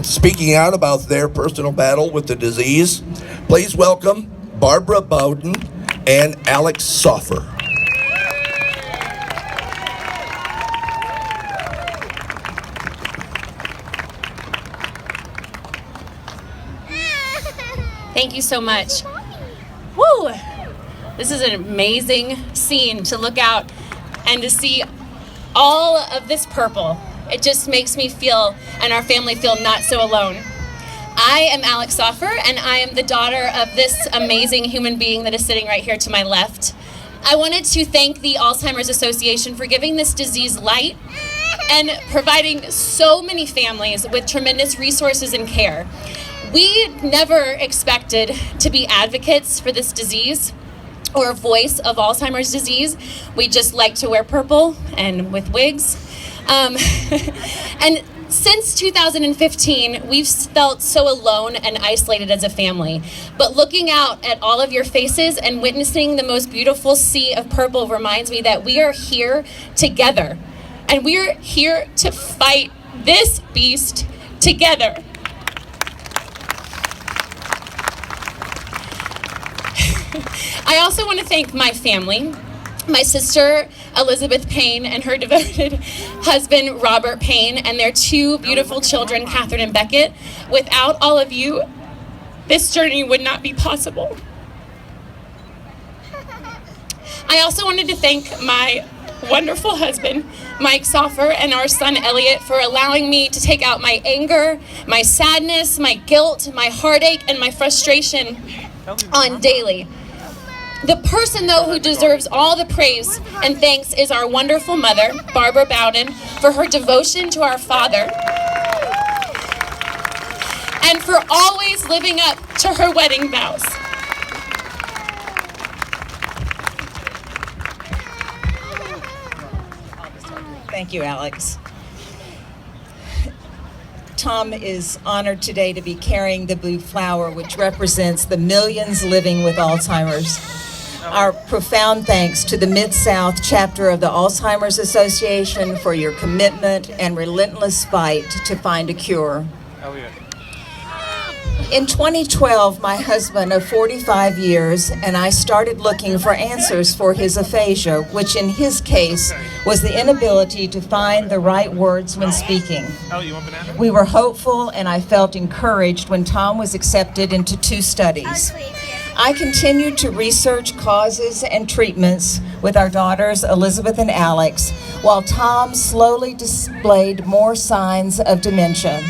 speaking out about their personal battle with the disease. Please welcome Barbara Bowden and Alex Soffer. Thank you so much. Woo! This is an amazing scene to look out and to see all of this purple. It just makes me feel, and our family feel, not so alone. I am Alex Soffer, and I am the daughter of this amazing human being that is sitting right here to my left. I wanted to thank the Alzheimer's Association for giving this disease light and providing so many families with tremendous resources and care. We never expected to be advocates for this disease or a voice of Alzheimer's disease. We just like to wear purple and with wigs. And since 2015, we've felt so alone and isolated as a family. But looking out at all of your faces and witnessing the most beautiful sea of purple reminds me that we are here together. And we're here to fight this beast together. I also want to thank my family, my sister Elizabeth Payne and her devoted husband Robert Payne and their two beautiful children, Catherine and Beckett. Without all of you, this journey would not be possible. I also wanted to thank my wonderful husband, Mike Soffer, and our son Elliot for allowing me to take out my anger, my sadness, my guilt, my heartache, and my frustration on daily. The person, though, who deserves all the praise and thanks is our wonderful mother, Barbara Bowden, for her devotion to our father and for always living up to her wedding vows. Thank you, Alex. Tom is honored today to be carrying the blue flower, which represents the millions living with Alzheimer's. Our profound thanks to the Mid-South chapter of the Alzheimer's Association for your commitment and relentless fight to find a cure. In 2012, my husband of 45 years and I started looking for answers for his aphasia, which in his case was the inability to find the right words when speaking. We were hopeful and I felt encouraged when Tom was accepted into 2 studies. I continued to research causes and treatments with our daughters Elizabeth and Alex, while Tom slowly displayed more signs of dementia.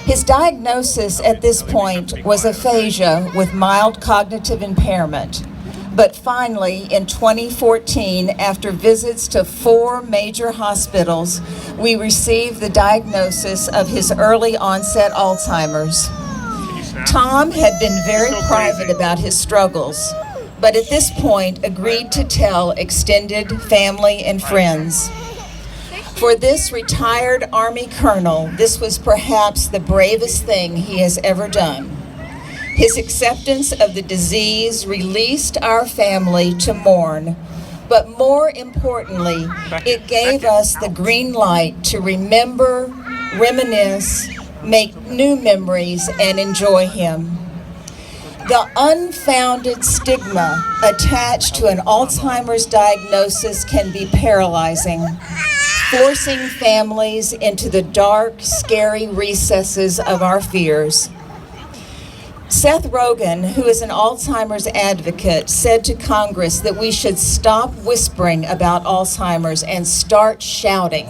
His diagnosis at this point was aphasia with mild cognitive impairment. But finally, in 2014, after visits to 4 major hospitals, we received the diagnosis of his early onset Alzheimer's. Tom had been very private about his struggles, but at this point agreed to tell extended family and friends. For this retired Army colonel, this was perhaps the bravest thing he has ever done. His acceptance of the disease released our family to mourn, but more importantly, it gave us the green light to remember, reminisce, make new memories, and enjoy him. The unfounded stigma attached to an Alzheimer's diagnosis can be paralyzing, forcing families into the dark, scary recesses of our fears. Seth Rogen, who is an Alzheimer's advocate, said to Congress that we should stop whispering about Alzheimer's and start shouting.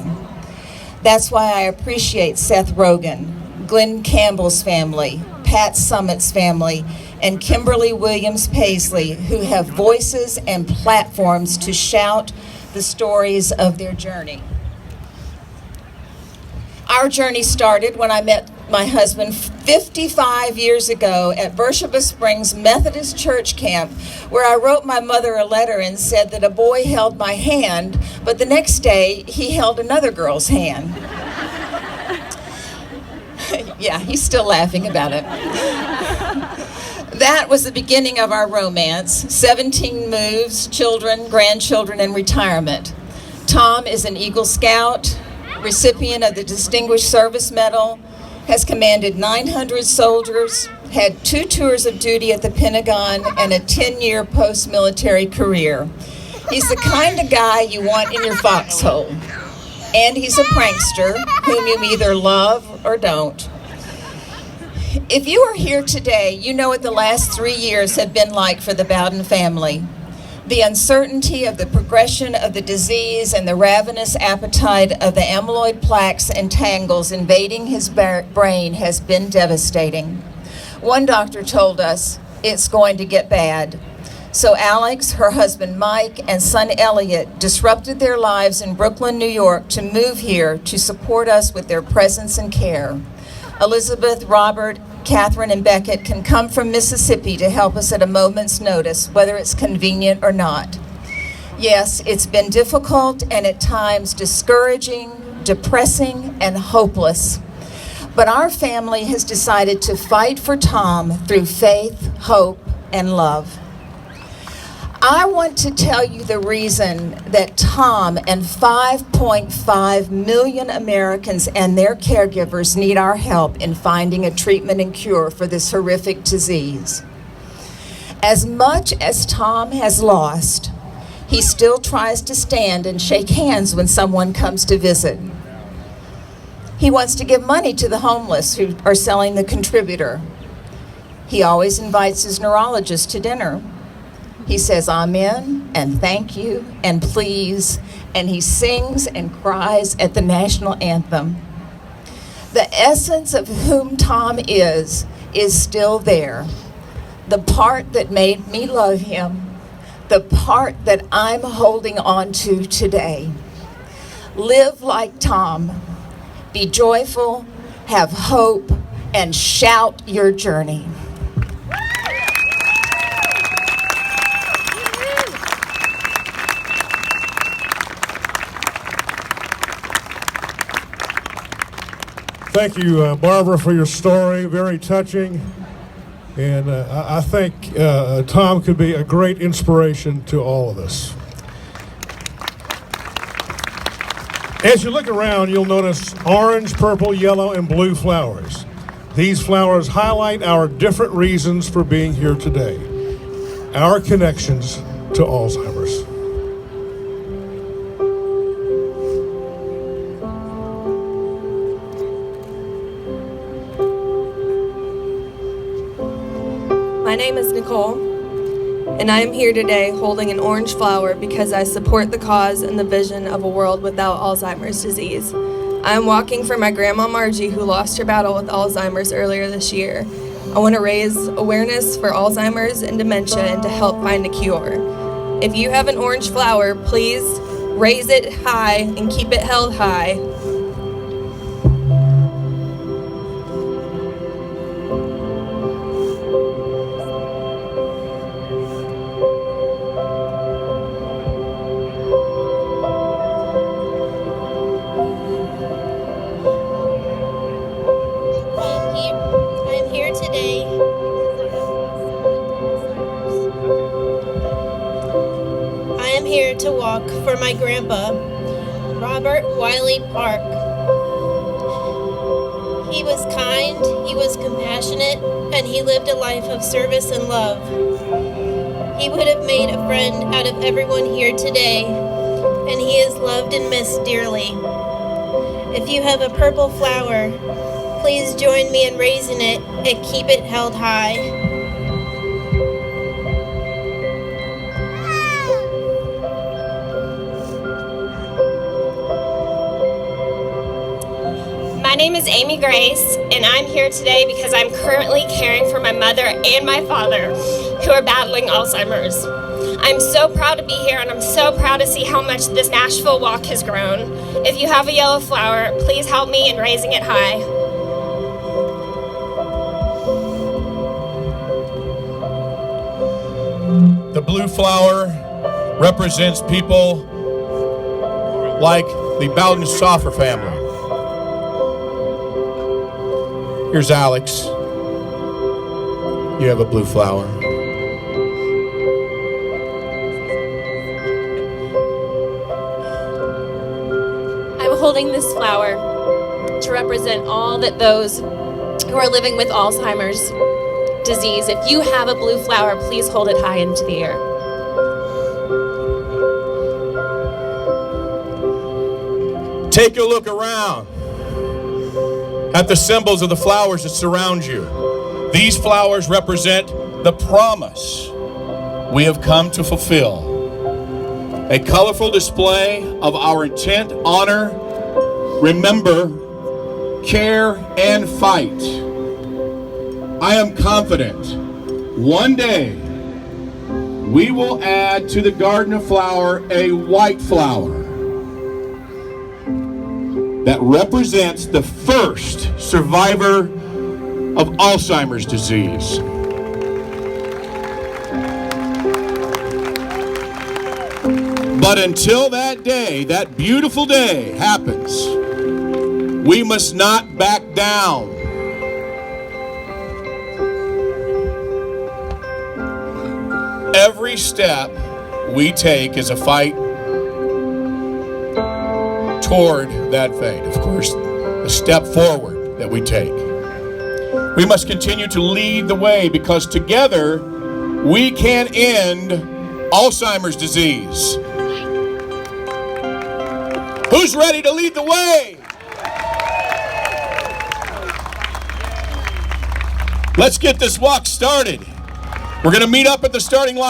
That's why I appreciate Seth Rogen, Glenn Campbell's family, Pat Summitt's family, and Kimberly Williams Paisley, who have voices and platforms to shout the stories of their journey. Our journey started when I met my husband 55 years ago at Beersheba Springs Methodist Church Camp, where I wrote my mother a letter and said that a boy held my hand, but the next day he held another girl's hand. Yeah, he's still laughing about it. That was the beginning of our romance. 17 moves, children, grandchildren, and retirement. Tom is an Eagle Scout, recipient of the Distinguished Service Medal, has commanded 900 soldiers, had 2 tours of duty at the Pentagon, and a 10-year post-military career. He's the kind of guy you want in your foxhole. And he's a prankster whom you either love or don't. If you are here today, you know what the last 3 years have been like for the Bowden family. The uncertainty of the progression of the disease and the ravenous appetite of the amyloid plaques and tangles invading his brain has been devastating. One doctor told us, it's going to get bad. So Alex, her husband Mike, and son Elliot disrupted their lives in Brooklyn, New York to move here to support us with their presence and care. Elizabeth, Robert, Catherine, and Beckett can come from Mississippi to help us at a moment's notice, whether it's convenient or not. Yes, it's been difficult and at times discouraging, depressing, and hopeless. But our family has decided to fight for Tom through faith, hope, and love. I want to tell you the reason that Tom and 5.5 million Americans and their caregivers need our help in finding a treatment and cure for this horrific disease. As much as Tom has lost, he still tries to stand and shake hands when someone comes to visit. He wants to give money to the homeless who are selling the contributor. He always invites his neurologist to dinner. He says amen and thank you and please, and he sings and cries at the national anthem. The essence of whom Tom is still there. The part that made me love him, the part that I'm holding on to today. Live like Tom. Be joyful, have hope, and shout your journey. Thank you, Barbara, for your story. Very touching. And I think Tom could be a great inspiration to all of us. As you look around, you'll notice orange, purple, yellow, and blue flowers. These flowers highlight our different reasons for being here today, our connections to Alzheimer's. My name is Nicole, and I am here today holding an orange flower because I support the cause and the vision of a world without Alzheimer's disease. I am walking for my grandma Margie, who lost her battle with Alzheimer's earlier this year. I want to raise awareness for Alzheimer's and dementia and to help find a cure. If you have an orange flower, please raise it high and keep it held high. I'm here today. I am here to walk for my grandpa, Robert Wiley Park. He was kind, he was compassionate, and he lived a life of service and love. He would have made a friend out of everyone here today, and he is loved and missed dearly. If you have a purple flower, please join me in raising it and keep it held high. My name is Amy Grace, and I'm here today because I'm currently caring for my mother and my father, who are battling Alzheimer's. I'm so proud to be here, and I'm so proud to see how much this Nashville walk has grown. If you have a yellow flower, please help me in raising it high. The blue flower represents people like the Bowden Stauffer family. Here's Alex. You have a blue flower. I'm holding this flower to represent all that those who are living with Alzheimer's disease. If you have a blue flower, please hold it high into the air. Take a look around at the symbols of the flowers that surround you. These flowers represent the promise we have come to fulfill. A colorful display of our intent, honor, remember, care, and fight. I am confident one day we will add to the garden of flower a white flower that represents the first survivor of Alzheimer's disease. But until that day, that beautiful day happens, we must not back down. Every step we take is a fight toward that fate. Of course, a step forward that we take. We must continue to lead the way because together we can end Alzheimer's disease. Who's ready to lead the way? Let's get this walk started. We're going to meet up at the starting line.